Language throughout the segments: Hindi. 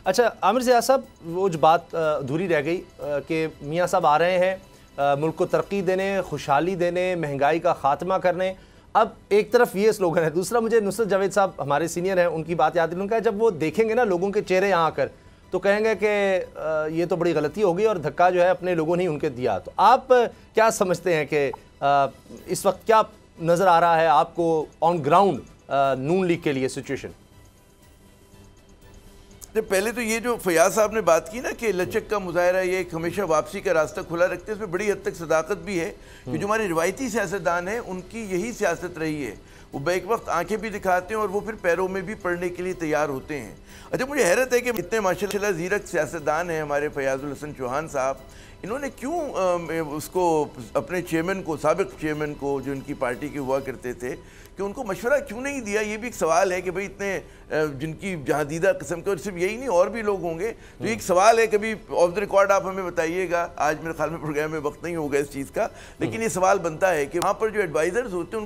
अच्छा आमिर ज़िया साहब, वो जो बात अधूरी रह गई कि मियाँ साहब आ रहे हैं मुल्क को तरक्की देने, खुशहाली देने, महंगाई का ख़ात्मा करने। अब एक तरफ ये स्लोगन है, दूसरा मुझे नुसरत जावेद साहब हमारे सीनियर हैं, उनकी बात याद है। उन्होंने कहा जब वो देखेंगे ना लोगों के चेहरे यहाँ आकर तो कहेंगे कि ये तो बड़ी गलती हो गई और धक्का जो है अपने लोगों ने ही उनके दिया। तो आप क्या समझते हैं कि इस वक्त क्या नज़र आ रहा है आपको ऑन ग्राउंड नून लीग के लिए सिचुएशन? पहले तो ये जो फयाज साहब ने बात की ना कि लचक का मुजाहरा, ये हमेशा वापसी का रास्ता खुला रखते हैं, इसमें बड़ी हद तक सदाकत भी है कि जो हमारे रिवायती सियासतदान हैं उनकी यही सियासत रही है। वो बैक वक्त आंखें भी दिखाते हैं और वो फिर पैरों में भी पड़ने के लिए तैयार होते हैं। अच्छा, मुझे हैरत है कि इतने माशाल्लाह ज़ीरक सियासतदान हैं हमारे फयाजुल हसन चौहान साहब, इन्होंने क्यों उसको अपने चेयरमैन को, साबिक चेयरमैन को जो इनकी पार्टी के हुआ करते थे, कि उनको मशवरा क्यों नहीं दिया? ये भी एक सवाल है कि भाई इतने जिनकी जहादीदा किस्म के, और सिर्फ यही नहीं और भी लोग होंगे, तो एक सवाल है, कभी ऑफ द रिकॉर्ड आप हमें बताइएगा। आज मेरे ख्याल में प्रोग्राम में वक्त नहीं होगा इस चीज़ का, लेकिन ये सवाल बनता है कि वहाँ पर जो एडवाइज़र्स होते हैं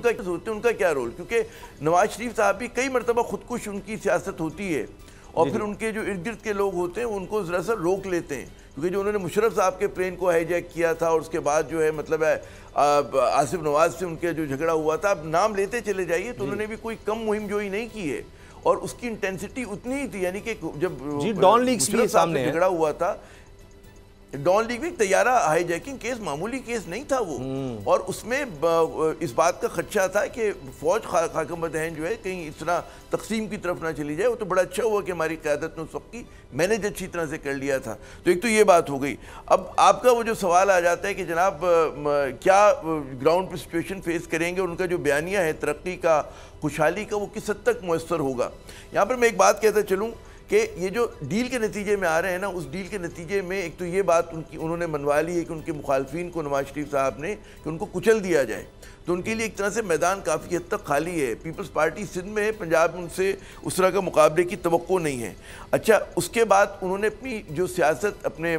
उनका क्या रोल? क्योंकि नवाज शरीफ साहब भी कई मरतबा खुदकुश उनकी सियासत होती है और फिर उनके जो इर्द गिर्द के लोग होते हैं उनको ज़रा सा रोक लेते हैं, क्योंकि जो उन्होंने मुशर्रफ साहब के प्लेन को हाईजैक किया था और उसके बाद जो है मतलब है आसिफ नवाज से उनके जो झगड़ा हुआ था, आप नाम लेते चले जाइए, तो उन्होंने भी कोई कम मुहिम जोई नहीं की है और उसकी इंटेंसिटी उतनी ही थी। यानी कि जब डॉन लीग के सामने झगड़ा हुआ था, डॉन लीग में तैयारा हाईजैकिंग केस मामूली केस नहीं था वो, और उसमें इस बात का खदशा था कि फौज खाकमदहन जो है कहीं इस तरह तकसीम की तरफ ना चली जाए। वो तो बड़ा अच्छा हुआ कि हमारी क़यादत ने उस वक्त की मैनेज अच्छी तरह से कर लिया था। तो एक तो ये बात हो गई। अब आपका वो जो सवाल आ जाता है कि जनाब क्या ग्राउंड पर सिचुएशन फेस करेंगे, उनका जो बयानिया है तरक्की का, खुशहाली का, वो किस हद तक मुयस्सर होगा। यहाँ पर मैं एक बात कहता चलूँ कि ये जो डील के नतीजे में आ रहे हैं ना, उस डील के नतीजे में एक तो ये बात उन्होंने मनवा ली है कि उनके मुखालफिन को नवाज शरीफ साहब ने कि उनको कुचल दिया जाए, तो उनके लिए एक तरह से मैदान काफ़ी हद तक खाली है। पीपल्स पार्टी सिंध में है, पंजाब में उनसे उस तरह का मुकाबले की तवक्को नहीं है। अच्छा, उसके बाद उन्होंने अपनी जो सियासत अपने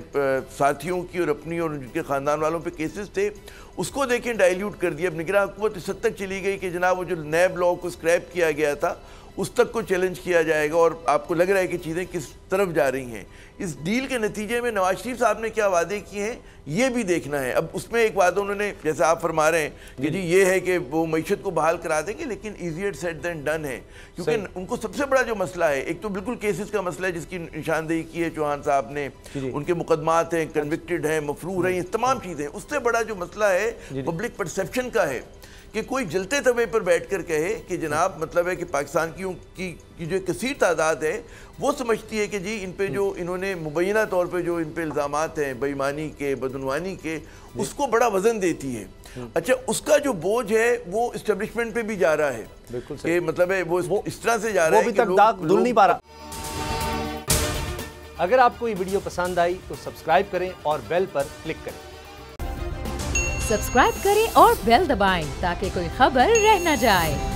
साथियों की और अपनी और उनके ख़ानदान वालों पे केसेस थे उसको देखें डाइल्यूट कर दिया। अब निगरान हुकूमत इस हद तक चली गई कि जनाब वो जो नैब लॉ को स्क्रैप किया गया था उस तक को चैलेंज किया जाएगा, और आपको लग रहा है कि चीज़ें किस तरफ जा रही हैं। इस डील के नतीजे में नवाज शरीफ साहब ने क्या वादे किए हैं ये भी देखना है। अब उसमें एक वादा उन्होंने, जैसा आप फरमा रहे हैं कि जी ये है कि वो मईशत को बहाल करा देंगे, लेकिन ईजियर सेड देन डन है, क्योंकि उनको सबसे बड़ा जो मसला है, एक तो बिल्कुल केसेस का मसला है जिसकी निशानदेही की है चौहान साहब ने, उनके मुकदमात हैं, कन्विक्टेड हैं, मफरूर हैं, ये तमाम चीज़ें। उससे बड़ा जो मसला है पब्लिक परसेप्शन का है कि कोई जलते तवे पर बैठकर कहे कि जनाब मतलब है कि पाकिस्तान की जो कसीर तादाद है वो समझती है कि जी इन पे जो इन्होंने मुबैना तौर पे जो इन पे इल्ज़ामात हैं बेईमानी के, बदनवानी के, उसको बड़ा वजन देती है। अच्छा, उसका जो बोझ है वो इस्टेब्लिशमेंट पे भी जा रहा है, कि मतलब है वो इस तरह से जा रहा है कि दाग धुल नहीं पा रहा। अगर आपको ये वीडियो पसंद आई तो सब्सक्राइब करें और बेल पर क्लिक करें। सब्सक्राइब करें और बेल दबाएं ताकि कोई खबर रह न जाए।